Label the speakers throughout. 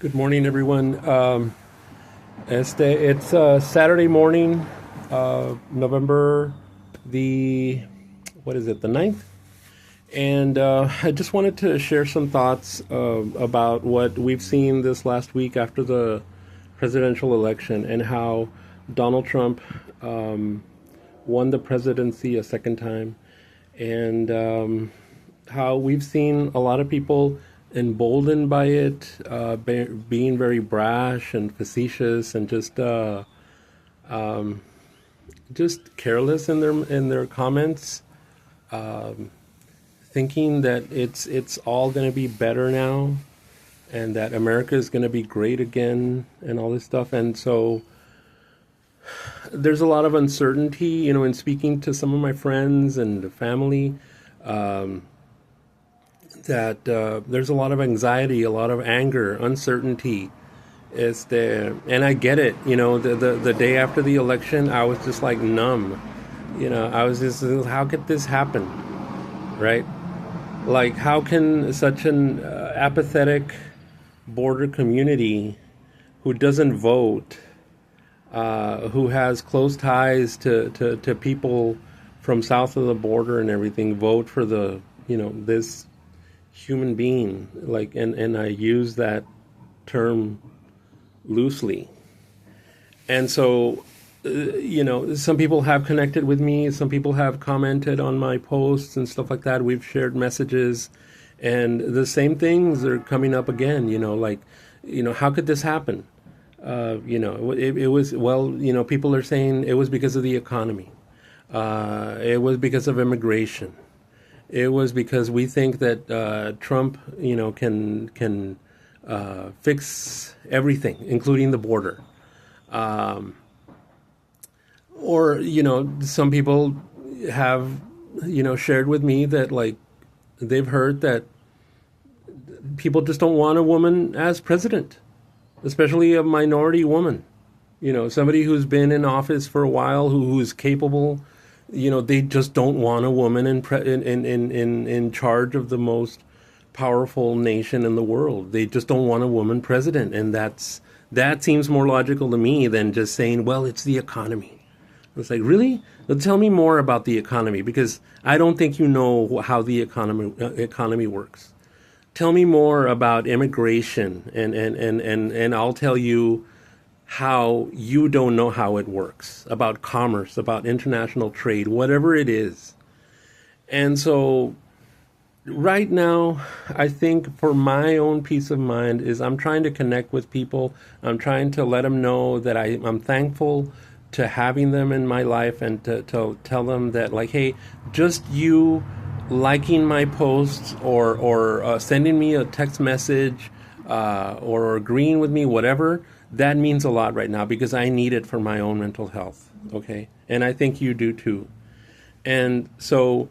Speaker 1: Good morning, everyone. It's Saturday morning, November the, what is it, the 9th? And I just wanted to share some thoughts about what we've seen this last week after the presidential election and how Donald Trump won the presidency a second time, and how we've seen a lot of people emboldened by it, being very brash and facetious and just careless in their comments, thinking that it's all going to be better now, and that America is going to be great again, and all this stuff. And so there's a lot of uncertainty, in speaking to some of my friends and family. That there's a lot of anxiety, a lot of anger, uncertainty. And I get it. The day after the election, I was just like numb. I was just, how could this happen, right? Like, how can such an apathetic border community who doesn't vote, who has close ties to people from south of the border and everything, vote for this human being, and I use that term loosely. And so, some people have connected with me, some people have commented on my posts and stuff like that. We've shared messages, and the same things are coming up again, how could this happen? It was, people are saying it was because of the economy. It was because of immigration. It was because we think that Trump, can fix everything, including the border. Or some people have, shared with me that, they've heard that people just don't want a woman as president, especially a minority woman. Somebody who's been in office for a while, who's capable. They just don't want a woman in charge of the most powerful nation in the world. They just don't want a woman president, and that seems more logical to me than just saying, well, it's the economy. It's like, really? Well, tell me more about the economy, because I don't think you know how the economy works. Tell me more about immigration, and I'll tell you how you don't know how it works, about commerce, about international trade, whatever it is. And so right now, I think for my own peace of mind is I'm trying to connect with people. I'm trying to let them know that I'm thankful to having them in my life, and to tell them that, hey, just you liking my posts or sending me a text message or agreeing with me, whatever, that means a lot right now, because I need it for my own mental health, okay? And I think you do too. And so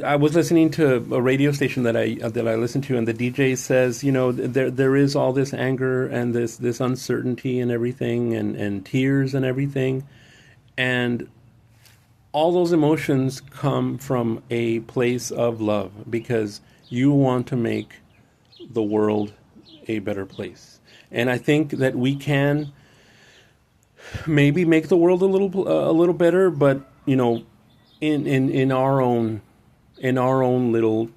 Speaker 1: I was listening to a radio station that I listen to, and the DJ says, there is all this anger and this uncertainty and everything, and tears and everything. And all those emotions come from a place of love, because you want to make the world a better place. And I think that we can maybe make the world a little better, but in our own little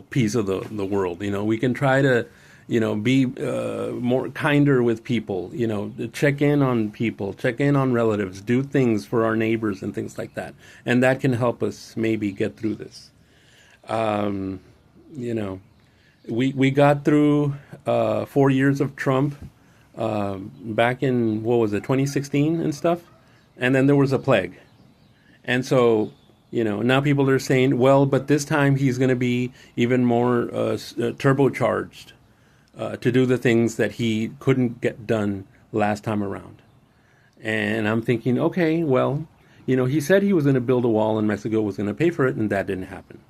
Speaker 1: piece of the world. We can try to be more kinder with people. Check in on people, check in on relatives, do things for our neighbors and things like that, and that can help us maybe get through this. We got through 4 years of Trump back in, 2016 and stuff, and then there was a plague. And so, now people are saying, well, but this time he's going to be even more turbocharged to do the things that he couldn't get done last time around. And I'm thinking, okay, well, he said he was going to build a wall and Mexico was going to pay for it, and that didn't happen.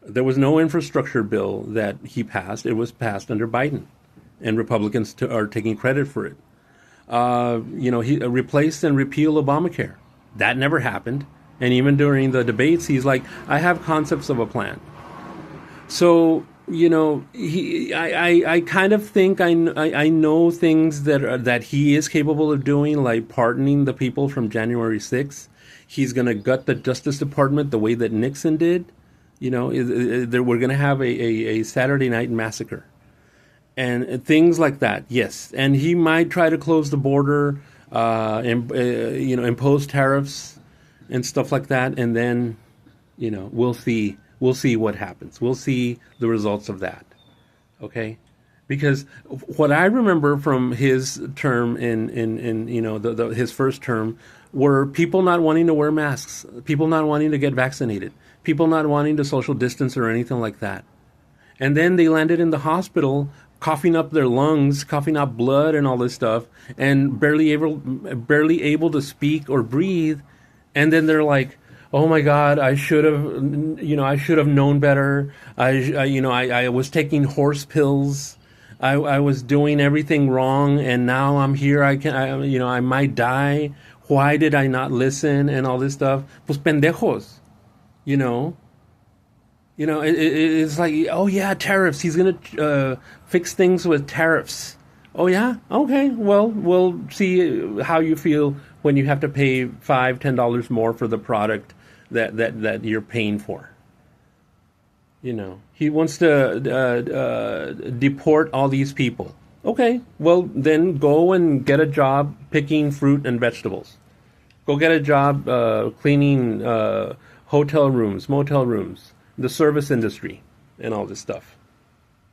Speaker 1: There was no infrastructure bill that he passed. It was passed under Biden, and Republicans are taking credit for it. He replaced and repealed Obamacare. That never happened. And even during the debates, he's like, I have concepts of a plan. So I kind of think I know things that he is capable of doing, like pardoning the people from January 6th. He's going to gut the Justice Department the way that Nixon did. We're going to have a Saturday night massacre and things like that. Yes, and he might try to close the border, impose tariffs and stuff like that, and then we'll see. We'll see what happens. We'll see the results of that. Okay, because what I remember from his term in his first term were people not wanting to wear masks, people not wanting to get vaccinated, people not wanting to social distance or anything like that. And then they landed in the hospital coughing up their lungs, coughing up blood and all this stuff, and barely able to speak or breathe. And then they're like, "Oh my God, I should have known better. I was taking horse pills. I was doing everything wrong, and now I'm here. I might die. Why did I not listen?" And all this stuff. Pues pendejos, you know. It's like, oh yeah, tariffs. He's gonna fix things with tariffs. Oh yeah, okay. Well, we'll see how you feel when you have to pay $5-10 more for the product that you're paying for. He wants to deport all these people. Okay, well then go and get a job picking fruit and vegetables. Go get a job cleaning hotel rooms, motel rooms, the service industry, and all this stuff.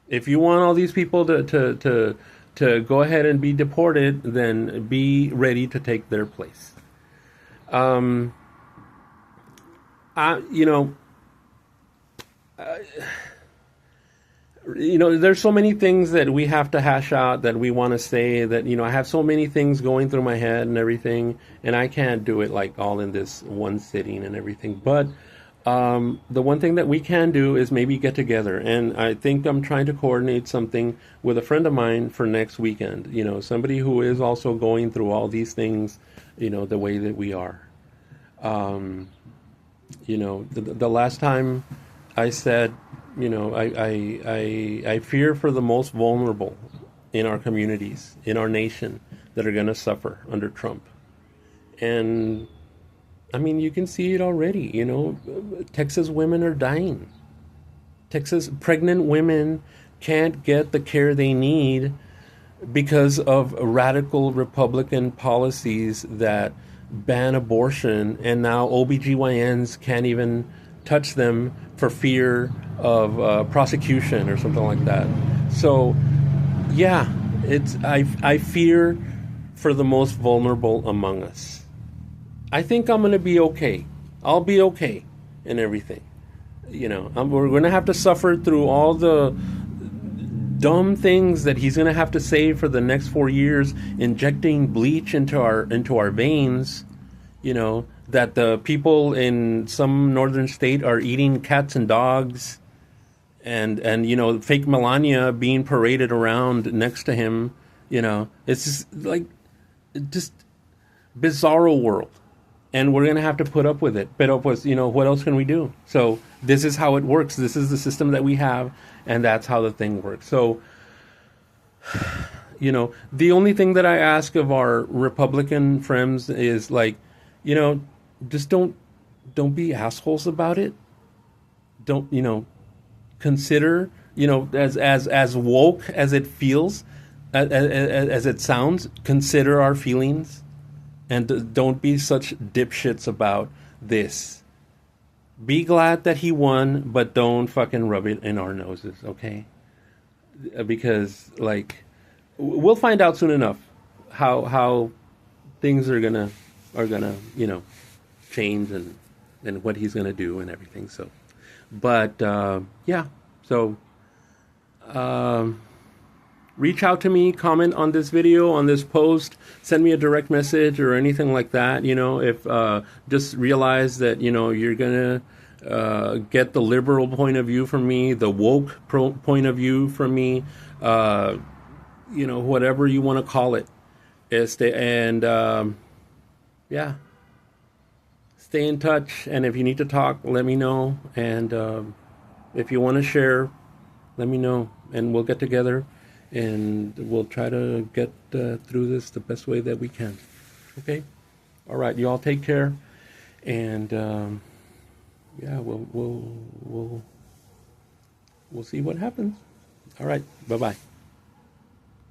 Speaker 1: If you want all these people to go ahead and be deported, then be ready to take their place. There's so many things that we have to hash out that we want to say that, I have so many things going through my head and everything, and I can't do it like all in this one sitting and everything. But the one thing that we can do is maybe get together. And I think I'm trying to coordinate something with a friend of mine for next weekend. Somebody who is also going through all these things, the way that we are. The last time I said, I fear for the most vulnerable in our communities, in our nation, that are going to suffer under Trump. And I mean, you can see it already. Texas women are dying. Texas pregnant women can't get the care they need because of radical Republican policies that ban abortion, and now OBGYNs can't even touch them for fear of prosecution or something like that. So, yeah, I fear for the most vulnerable among us. I think I'm going to be okay. I'll be okay and everything. We're going to have to suffer through all the dumb things that he's going to have to say for the next 4 years, injecting bleach into our veins, that the people in some northern state are eating cats and dogs, and fake Melania being paraded around next to him. It's just bizarro world. And we're going to have to put up with it. But what else can we do? So this is how it works. This is the system that we have, and that's how the thing works. So, the only thing that I ask of our Republican friends is just don't be assholes about it. Don't, consider, as woke as it feels, as it sounds, consider our feelings. And don't be such dipshits about this. Be glad that he won, but don't fucking rub it in our noses, okay? Because, we'll find out soon enough how things are gonna change and what he's gonna do and everything. So, but yeah. So, reach out to me, comment on this video, on this post, send me a direct message or anything like that. If just realize that, you're going to get the liberal point of view from me, the woke point of view from me, whatever you want to call it. Yeah, stay in touch. And if you need to talk, let me know. And if you want to share let me know, and we'll get together, and we'll try to get through this the best way that we can. Okay? All right. You all take care, and yeah, we'll see what happens. All right. Bye bye.